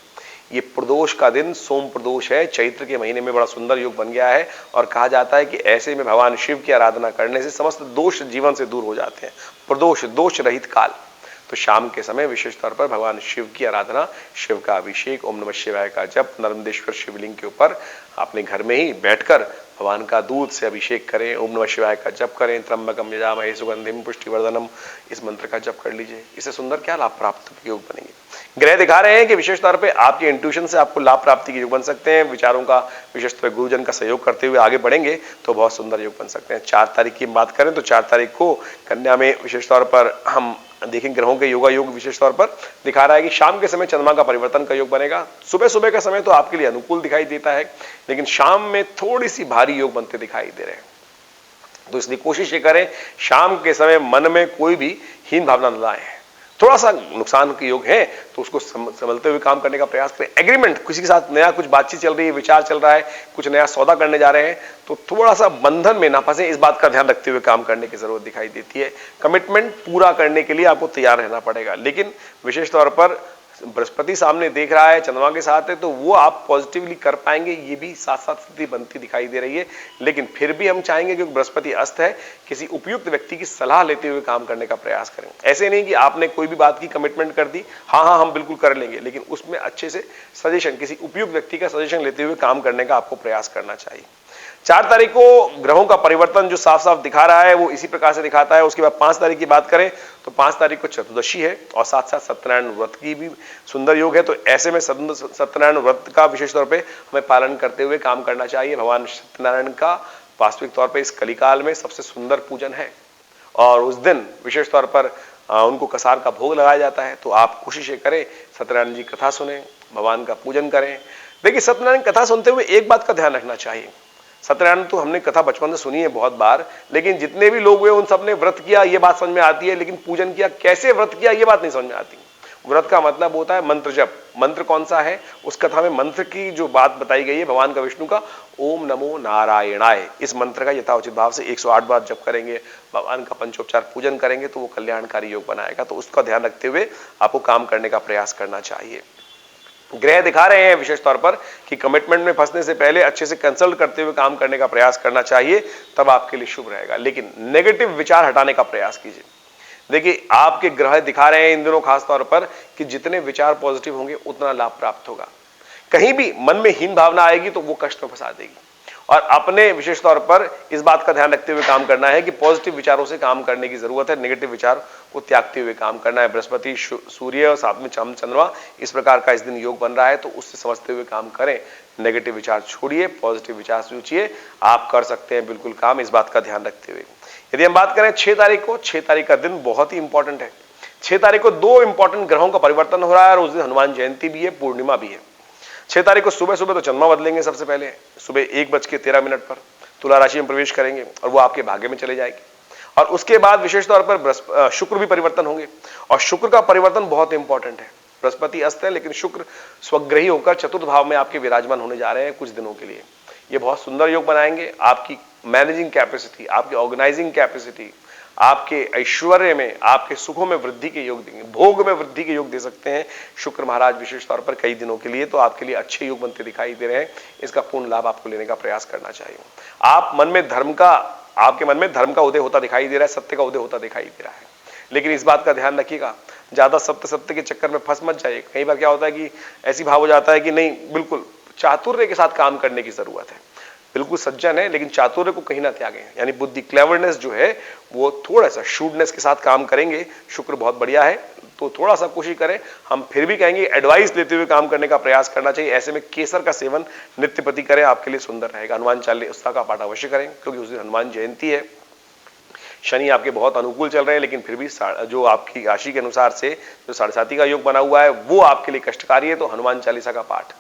Speaker 1: ये प्रदोष का दिन सोम प्रदोष है, चैत्र के महीने में बड़ा सुंदर योग बन गया है और कहा जाता है कि ऐसे में भगवान शिव की आराधना करने से समस्त दोष जीवन से दूर हो जाते हैं। प्रदोष दोष रहित काल। तो शाम के समय विशेष तौर पर भगवान शिव की आराधना, शिव का अभिषेक, ओम नमः शिवाय का जप, नर्मदेश्वर शिवलिंग के ऊपर अपने घर में ही बैठकर भगवान का दूध से अभिषेक करें, ओम नमः शिवाय का जप करें, त्र्यंबकम यजामहे सुगंधिम पुष्टिवर्धनम, इस मंत्र का जप कर लीजिए। इससे सुंदर क्या लाभ प्राप्त योग बनेंगे। ग्रह दिखा रहे हैं कि विशेष तौर पे आपके इंट्यूशन से आपको लाभ प्राप्ति के योग बन सकते हैं। विचारों का विशेष तौर पर गुरुजन का सहयोग करते हुए आगे बढ़ेंगे तो बहुत सुंदर योग बन सकते हैं। 4 तारीख की बात करें तो 4 तारीख को कन्या में विशेष तौर पर हम देखें ग्रहों के योगा योग विशेष तौर पर दिखा रहा है कि शाम के समय चंद्रमा का परिवर्तन का योग बनेगा। सुबह सुबह का समय तो आपके लिए अनुकूल दिखाई देता है, लेकिन शाम में थोड़ी सी भारी योग बनते दिखाई दे रहे हैं। तो इसलिए कोशिश ये करें शाम के समय मन में कोई भी हीन भावना न लाएं। थोड़ा सा नुकसान के योग है तो उसको संभलते हुए काम करने का प्रयास करें। एग्रीमेंट, किसी के साथ नया कुछ बातचीत चल रही है, विचार चल रहा है, कुछ नया सौदा करने जा रहे हैं, तो थोड़ा सा बंधन में ना फंसे, इस बात का ध्यान रखते हुए काम करने की जरूरत दिखाई देती है। कमिटमेंट पूरा करने के लिए आपको तैयार रहना पड़ेगा। लेकिन विशेष तौर पर बृहस्पति सामने देख रहा है, चंद्रमा के साथ है, तो वो आप पॉजिटिवली कर पाएंगे, ये भी साथ साथ स्थिति बनती दिखाई दे रही है। लेकिन फिर भी हम चाहेंगे क्योंकि बृहस्पति अस्त है, किसी उपयुक्त व्यक्ति की सलाह लेते हुए काम करने का प्रयास करें। ऐसे नहीं कि आपने कोई भी बात की कमिटमेंट कर दी, हाँ हम बिल्कुल कर लेंगे, लेकिन उसमें अच्छे से सजेशन, किसी उपयुक्त व्यक्ति का सजेशन लेते हुए काम करने का आपको प्रयास करना चाहिए। 4 तारीख को ग्रहों का परिवर्तन जो साफ साफ दिखा रहा है वो इसी प्रकार से दिखाता है। उसके बाद 5 तारीख की बात करें तो 5 तारीख को चतुर्दशी है और साथ साथ सत्यनारायण व्रत की भी सुंदर योग है। तो ऐसे में सत्यनारायण व्रत का विशेष तौर पे हमें पालन करते हुए काम करना चाहिए। भगवान सत्यनारायण का वास्तविक तौर पे इस कलिकाल में सबसे सुंदर पूजन है और उस दिन विशेष तौर पर उनको कसार का भोग लगाया जाता है। तो आप कोशिश ये करें, सत्यनारायण जी कथा सुने, भगवान का पूजन करें। देखिए सत्यनारायण कथा सुनते हुए एक बात का ध्यान रखना चाहिए, सत्यनारायण तो हमने कथा बचपन से सुनी है बहुत बार, लेकिन जितने भी लोग हुए उन सब ने व्रत किया ये बात समझ में आती है, लेकिन पूजन किया, कैसे व्रत किया ये बात नहीं समझ में आती। व्रत का मतलब होता है मंत्र जप। मंत्र कौन सा है? उस कथा में मंत्र की जो बात बताई गई है भगवान का, विष्णु का, ओम नमो नारायणाय, इस मंत्र का यथाउचित भाव से 108 बार जप करेंगे, भगवान का पंचोपचार पूजन करेंगे तो वो कल्याणकारी योग बनाएगा। तो उसका ध्यान रखते हुए आपको काम करने का प्रयास करना चाहिए। ग्रह दिखा रहे हैं विशेष तौर पर कि कमिटमेंट में फंसने से पहले अच्छे से कंसल्ट करते हुए काम करने का प्रयास करना चाहिए, तब आपके लिए शुभ रहेगा। लेकिन नेगेटिव विचार हटाने का प्रयास कीजिए। देखिए आपके ग्रह दिखा रहे हैं इन दिनों खास तौर पर कि जितने विचार पॉजिटिव होंगे उतना लाभ प्राप्त होगा। कहीं भी मन में हीन भावना आएगी तो वो कष्ट में फंसा देगी। और अपने विशेष तौर पर इस बात का ध्यान रखते हुए काम करना है कि पॉजिटिव विचारों से काम करने की जरूरत है, नेगेटिव विचार को त्यागते हुए काम करना है। बृहस्पति, सूर्य और साथ में चंद्रमा, इस प्रकार का इस दिन योग बन रहा है, तो उससे समझते हुए काम करें। नेगेटिव विचार छोड़िए, पॉजिटिव विचार सोचिए, आप कर सकते हैं बिल्कुल काम, इस बात का ध्यान रखते हुए। यदि हम बात करें 6 तारीख को, 6 तारीख का दिन बहुत ही इंपॉर्टेंट है। 6 तारीख को 2 इंपॉर्टेंट ग्रहों का परिवर्तन हो रहा है और उस दिन हनुमान जयंती भी है, पूर्णिमा भी है। 6 तारीख को सुबह सुबह तो चंद्रमा बदलेंगे, सबसे पहले सुबह 1:13 पर तुला राशि में प्रवेश करेंगे और वो आपके भाग्य में चले जाएंगे। और उसके बाद विशेष तौर पर शुक्र भी परिवर्तन होंगे और शुक्र का परिवर्तन बहुत इंपॉर्टेंट है। बृहस्पति अस्त है लेकिन शुक्र स्वग्रही होकर चतुर्थ भाव में आपके विराजमान होने जा रहे हैं कुछ दिनों के लिए। ये बहुत सुंदर योग बनाएंगे, आपकी मैनेजिंग कैपेसिटी, आपकी ऑर्गेनाइजिंग कैपेसिटी, आपके ऐश्वर्य में, आपके सुखों में वृद्धि के योग देंगे, भोग में वृद्धि के योग दे सकते हैं शुक्र महाराज विशेष तौर पर कई दिनों के लिए। तो आपके लिए अच्छे योग बनते दिखाई दे रहे हैं, इसका पूर्ण लाभ आपको लेने का प्रयास करना चाहिए। आपके मन में धर्म का उदय होता दिखाई दे रहा है, सत्य का उदय होता दिखाई दे रहा है, लेकिन इस बात का ध्यान रखिएगा, ज्यादा सत्य के चक्कर में फंस मत जाइए। कई बार क्या होता है कि ऐसी भाव हो जाता है कि नहीं, बिल्कुल चातुर्य के साथ काम करने की जरूरत है, बिल्कुल सज्जन है लेकिन चातुर्य को कहीं ना त्यागें, यानी बुद्धि, क्लेवरनेस जो है वो थोड़ा सा शूडनेस के साथ काम करेंगे। शुक्र बहुत बढ़िया है, तो थोड़ा सा कोशिश करें। हम फिर भी कहेंगे एडवाइस लेते हुए काम करने का प्रयास करना चाहिए। ऐसे में केसर का सेवन नित्य प्रति करें, आपके लिए सुंदर रहेगा। हनुमान चालीसा का पाठ अवश्य करें, क्योंकि उस दिन हनुमान जयंती है। शनि आपके बहुत अनुकूल चल रहे हैं, लेकिन फिर भी जो आपकी राशि के अनुसार से जो 7.5 का योग बना हुआ है वो आपके लिए कष्टकारी है। तो हनुमान चालीसा का पाठ,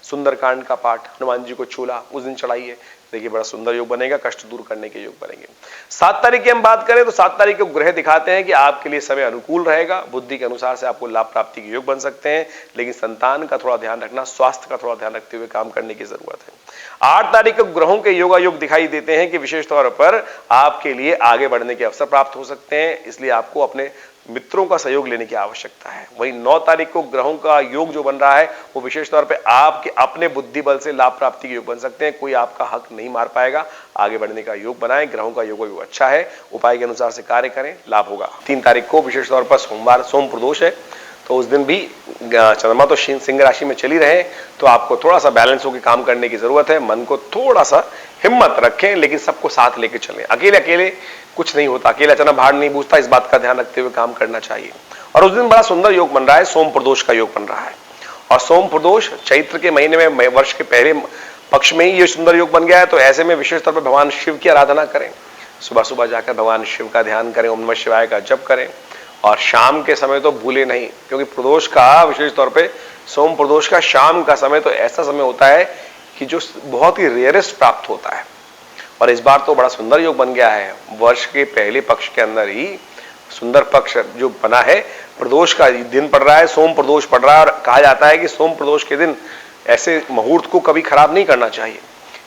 Speaker 1: सुंदरकांड का पाठ, हनुमान जी को चूला उस दिन चढ़ाइए, देखिए बड़ा सुंदर योग बनेगा, कष्ट दूर करने के योग बनेंगे। 7 तारीख की हम बात करें तो 7 तारीख को ग्रह दिखाते हैं कि आपके लिए समय अनुकूल रहेगा, बुद्धि के अनुसार से आपको लाभ प्राप्ति के योग बन सकते हैं, लेकिन संतान का थोड़ा ध्यान रखना, स्वास्थ्य का थोड़ा ध्यान रखते हुए काम करने की जरूरत है। 8 तारीख को ग्रहों के योगायोग दिखाई देते हैं कि विशेष तौर पर आपके लिए आगे बढ़ने के अवसर प्राप्त हो सकते हैं, इसलिए आपको अपने मित्रों का सहयोग लेने की आवश्यकता है। वहीं 9 तारीख को ग्रहों का योग जो बन रहा है वो विशेष तौर पे आपके अपने बुद्धि बल से लाभ प्राप्ति के योग बन सकते हैं, कोई आपका हक नहीं मार पाएगा, आगे बढ़ने का योग बनाएं। ग्रहों का योग अच्छा है, उपाय के अनुसार से कार्य करें, लाभ होगा। 3 तारीख को विशेष तौर पर सोमवार, सोम प्रदोष है, तो उस दिन भी चंद्रमा तो सिंह राशि में चली रहे, तो आपको थोड़ा सा बैलेंस होकर काम करने की जरूरत है। मन को थोड़ा सा हिम्मत रखें, लेकिन सबको साथ लेके चलें। अकेले अकेले कुछ नहीं होता, अकेला चना भाड़ नहीं बूझता, इस बात का ध्यान रखते हुए काम करना चाहिए। और उस दिन बड़ा सुंदर योग बन रहा है, सोम प्रदोष का योग बन रहा है, और सोम प्रदोष चैत्र के महीने में वर्ष के पहले पक्ष में ही ये सुंदर योग बन गया है। तो ऐसे में विशेष तौर पर भगवान शिव की आराधना करें, सुबह सुबह जाकर भगवान शिव का ध्यान करें, ओम नमः शिवाय का जप करें, और शाम के समय तो भूले नहीं, क्योंकि प्रदोष का विशेष तौर पे सोम प्रदोष का शाम का समय तो ऐसा समय होता है कि जो बहुत ही रेयरेस्ट प्राप्त होता है। और इस बार तो बड़ा सुंदर योग बन गया है, वर्ष के पहले पक्ष के अंदर ही सुंदर पक्ष जो बना है, प्रदोष का दिन पड़ रहा है, सोम प्रदोष पड़ रहा है। और कहा जाता है कि सोम प्रदोष के दिन ऐसे मुहूर्त को कभी खराब नहीं करना चाहिए।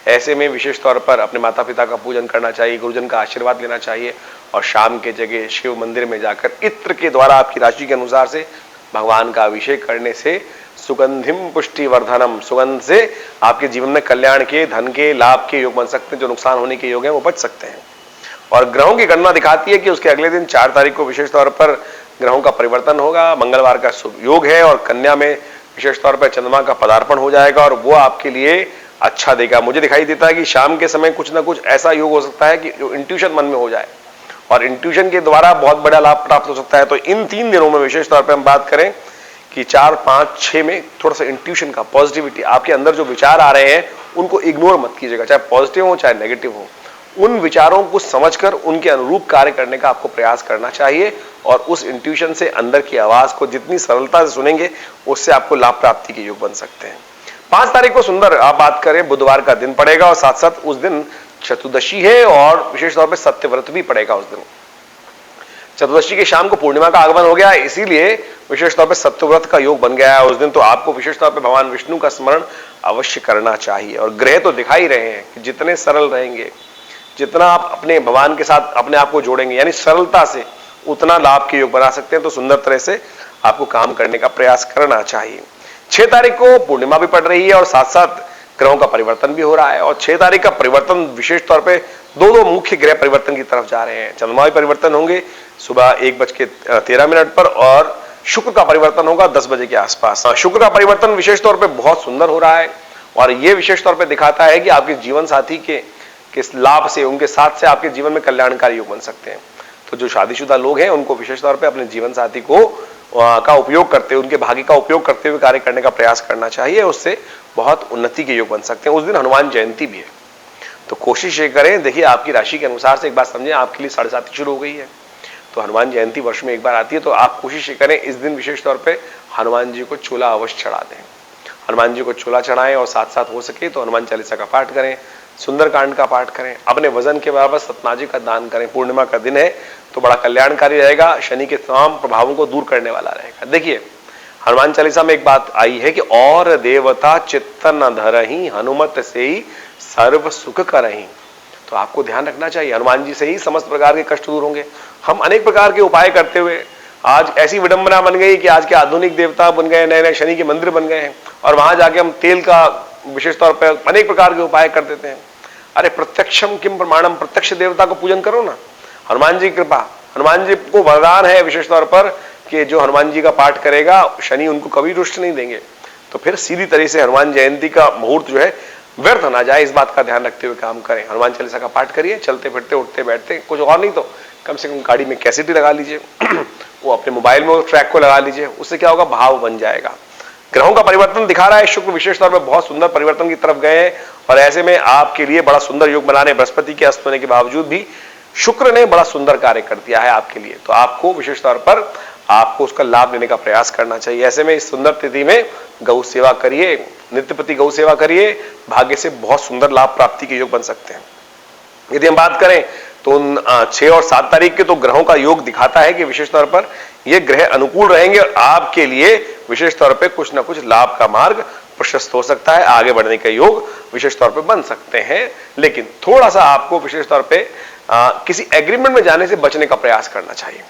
Speaker 1: ऐसे में विशेष तौर पर अपने माता पिता का पूजन करना चाहिए, गुरुजन का आशीर्वाद लेना चाहिए, और शाम के जगह शिव मंदिर में जाकर इत्र के द्वारा आपकी राशि के अनुसार से भगवान का अभिषेक करने से सुगंधिम पुष्टि वर्धनम, सुगंध से आपके जीवन में कल्याण के, धन के, लाभ के योग बन सकते हैं। जो नुकसान होने के योग हैं वो बच सकते हैं। और ग्रहों की गणना दिखाती है कि उसके अगले दिन 4 तारीख को विशेष तौर पर ग्रहों का परिवर्तन होगा, मंगलवार का शुभ योग है, और कन्या में विशेष तौर पर चंद्रमा का पदार्पण हो जाएगा, और वो आपके लिए अच्छा देगा। मुझे दिखाई देता है कि शाम के समय कुछ ना कुछ ऐसा योग हो सकता है कि जो इंट्यूशन मन में हो जाए, और इंट्यूशन के द्वारा बहुत बड़ा लाभ प्राप्त हो सकता है। तो इन 3 दिनों में विशेष तौर पर हम बात करें कि 4, 5, 6 में थोड़ा सा इंट्यूशन का, पॉजिटिविटी, आपके अंदर जो विचार आ रहे हैं उनको इग्नोर मत कीजिएगा, चाहे पॉजिटिव हो चाहे नेगेटिव हो। उन विचारों को समझकर उनके अनुरूप कार्य करने का आपको प्रयास करना चाहिए, और उस इंट्यूशन से अंदर की आवाज को जितनी सरलता से सुनेंगे उससे आपको लाभ प्राप्ति के योग बन सकते हैं। 5 तारीख को सुंदर आप बात करें, बुधवार का दिन पड़ेगा, और साथ साथ उस दिन चतुर्दशी है, और विशेष तौर पर सत्यव्रत भी पड़ेगा उस दिन। चतुर्दशी के शाम को पूर्णिमा का आगमन हो गया है, इसीलिए विशेष तौर पर सत्यव्रत का योग बन गया है उस दिन। तो आपको विशेष तौर पर भगवान विष्णु का स्मरण अवश्य करना चाहिए। और ग्रह तो दिखाई रहे हैं कि जितने सरल रहेंगे, जितना आप अपने भगवान के साथ अपने आप को जोड़ेंगे, यानी सरलता से, उतना लाभ के योग बना सकते हैं। तो सुंदर तरह से आपको काम करने का प्रयास करना चाहिए। 6 तारीख को पूर्णिमा भी पड़ रही है, और साथ साथ ग्रहों का परिवर्तन भी हो रहा है। और 6 तारीख का परिवर्तन विशेष तौर पे दो मुख्य ग्रह परिवर्तन की तरफ जा रहे हैं। चंद्रमा भी परिवर्तन होंगे सुबह 1:13 पर, और शुक्र का परिवर्तन होगा 10 बजे के आसपास। शुक्र का परिवर्तन विशेष तौर पे बहुत सुंदर हो रहा है, और यह विशेष तौर पे दिखाता है कि आपके जीवन साथी के लाभ से, उनके साथ से आपके जीवन में कल्याणकारी योग बन सकते हैं। तो जो शादीशुदा लोग हैं उनको विशेष तौर पे अपने जीवन साथी को का उपयोग करते हुए, उनके भाग्य का उपयोग करते हुए कार्य करने का प्रयास करना चाहिए, उससे बहुत उन्नति के योग बन सकते हैं। उस दिन हनुमान जयंती भी है, तो कोशिश ये करें। देखिए आपकी राशि के अनुसार से एक बात समझें, आपके लिए 7.5 शुरू हो गई है, तो हनुमान जयंती वर्ष में एक बार आती है, तो आप कोशिश ये करें इस दिन विशेष तौर पे हनुमान जी को चूल्हा अवश्य चढ़ा दें। हनुमान जी को चूल्हा चढ़ाएं, और साथ साथ हो सके तो हनुमान चालीसा का पाठ करें, सुंदरकांड का पाठ करें, अपने वजन के बराबर सतनाजी का दान करें। पूर्णिमा का दिन है तो बड़ा कल्याणकारी रहेगा, शनि के तमाम प्रभावों को दूर करने वाला रहेगा। देखिए हनुमान चालीसा में एक बात आई है कि और देवता चित्त न धरहि, हनुमत से ही सर्व सुख करहि। तो आपको ध्यान रखना चाहिए हनुमान जी से ही समस्त प्रकार के कष्ट दूर होंगे। हम अनेक प्रकार के उपाय करते हुए आज ऐसी विडंबना बन गई कि आज के आधुनिक देवता बन गए, नए नए शनि के मंदिर बन गए हैं और वहां जाके हम तेल का विशेष तौर पर अनेक प्रकार के उपाय कर देते हैं। अरे प्रत्यक्षम किम प्रमाणम, प्रत्यक्ष देवता को पूजन करो ना। हनुमान जी की कृपा, हनुमान जी को वरदान है विशेष तौर पर कि जो हनुमान जी का पाठ करेगा शनि उनको कभी रुष्ट नहीं देंगे। तो फिर सीधी तरह से हनुमान जयंती का मुहूर्त जो है व्यर्थ ना जाए, इस बात का ध्यान रखते हुए काम करें। हनुमान चालीसा का पाठ करिए, चलते फिरते उठते बैठते, कुछ और नहीं तो कम से कम गाड़ी में कैसेट ही लगा लीजिए वो अपने मोबाइल में ट्रैक को लगा लीजिए, उससे क्या होगा भाव बन जाएगा। ग्रहों का परिवर्तन दिखा रहा है, शुक्र विशेष तौर पर बहुत सुंदर परिवर्तन की तरफ गए हैं और ऐसे में आपके लिए बड़ा सुंदर योग बना रहे। बृहस्पति के अस्त होने के बावजूद भी शुक्र ने बड़ा सुंदर कार्य कर दिया है आपके लिए, तो आपको विशेष तौर पर आपको उसका लाभ लेने का प्रयास करना चाहिए। ऐसे में इस सुंदर तिथि में गौ सेवा करिए, नित्य प्रति गौ सेवा करिए, भाग्य से बहुत सुंदर लाभ प्राप्ति के योग बन सकते हैं। यदि हम बात करें तो 6 और 7 तारीख के तो ग्रहों का योग दिखाता है कि विशेष तौर पर ये ग्रह अनुकूल रहेंगे और आपके लिए विशेष तौर पर कुछ ना कुछ लाभ का मार्ग प्रशस्त हो सकता है, आगे बढ़ने के योग विशेष तौर पर बन सकते हैं। लेकिन थोड़ा सा आपको विशेष तौर पर किसी एग्रीमेंट में जाने से बचने का प्रयास करना चाहिए।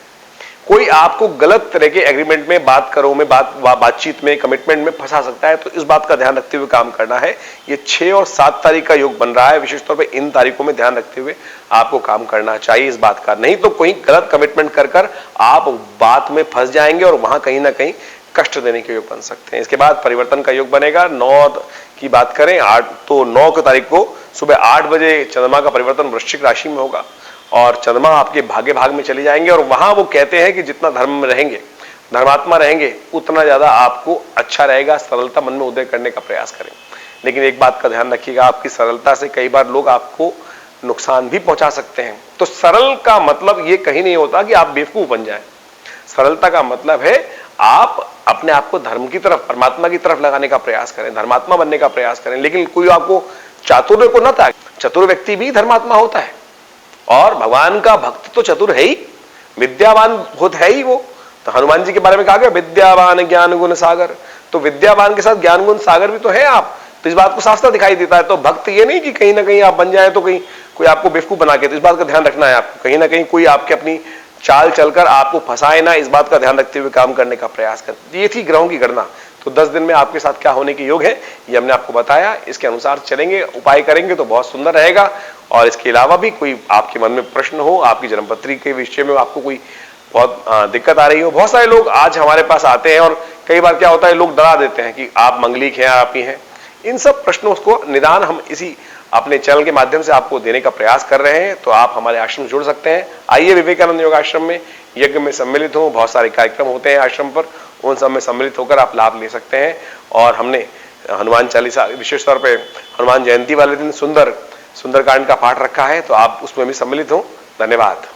Speaker 1: कोई आपको गलत तरह के एग्रीमेंट में बातचीत में कमिटमेंट में फंसा सकता है, तो इस बात का ध्यान रखते हुए काम करना है। ये 6 और 7 तारीख का योग बन रहा है, विशेष तौर पे इन तारीखों में ध्यान रखते हुए आपको काम करना चाहिए इस बात का। नहीं तो कोई गलत कमिटमेंट कर आप बात में फंस जाएंगे और वहां कहीं ना कहीं कष्ट देने के योग बन सकते हैं। इसके बाद परिवर्तन का योग बनेगा। 9 की बात करें 9 तारीख को सुबह 8 बजे चंद्रमा का परिवर्तन वृश्चिक राशि में होगा और चंद्रमा आपके भाग्य भाग में चले जाएंगे और वहां वो कहते हैं कि जितना धर्म में रहेंगे, धर्मात्मा रहेंगे, उतना ज्यादा आपको अच्छा रहेगा। सरलता मन में उदय करने का प्रयास करें, लेकिन एक बात का ध्यान रखिएगा, आपकी सरलता से कई बार लोग आपको नुकसान भी पहुंचा सकते हैं। तो सरल का मतलब ये कहीं नहीं होता कि आप बेवकूफ बन जाए। सरलता का मतलब है आप अपने आप को धर्म की तरफ, परमात्मा की तरफ लगाने का प्रयास करें, धर्मात्मा बनने का प्रयास करें। लेकिन कोई आपको चातुर्य को न था, चतुर व्यक्ति भी धर्मात्मा होता है और भगवान का भक्त तो चतुर है ही, विद्यावान बहुत है ही वो। तो हनुमान जी के बारे में कहा गया विद्यावान ज्ञान गुण सागर, तो विद्यावान के साथ ज्ञान गुण सागर भी तो है आप। तो इस बात को साफ दिखाई देता है। तो भक्त ये नहीं कि कहीं ना कहीं आप बन जाए तो कहीं कोई आपको बेवकूफ बना के, तो इस बात का ध्यान रखना है आपको, कहीं ना कहीं कोई आपके अपनी चाल चलकर आपको फंसाए ना, इस बात का ध्यान रखते हुए काम करने का प्रयास कर। ये थी ग्रहों की गणना। तो 10 दिन में आपके साथ क्या होने के योग है ये हमने आपको बताया, इसके अनुसार चलेंगे, उपाय करेंगे तो बहुत सुंदर रहेगा। और इसके अलावा भी कोई आपके मन में प्रश्न हो, आपकी जन्मपत्री के विषय में आपको कोई बहुत दिक्कत आ रही हो, बहुत सारे लोग आज हमारे पास आते हैं और कई बार क्या होता है लोग डरा देते हैं कि आप मंगलिक हैं, आप ही हैं। इन सब प्रश्नों को निदान हम इसी अपने चैनल के माध्यम से आपको देने का प्रयास कर रहे हैं। तो आप हमारे आश्रम से जुड़ सकते हैं। आइए विवेकानंद योग आश्रम में यज्ञ में सम्मिलित हो, बहुत सारे कार्यक्रम होते हैं आश्रम पर, उन सब में सम्मिलित होकर आप लाभ ले सकते हैं। और हमने हनुमान चालीसा विशेष तौर पर हनुमान जयंती वाले दिन सुंदरकांड का पाठ रखा है, तो आप उसमें भी सम्मिलित हो। धन्यवाद।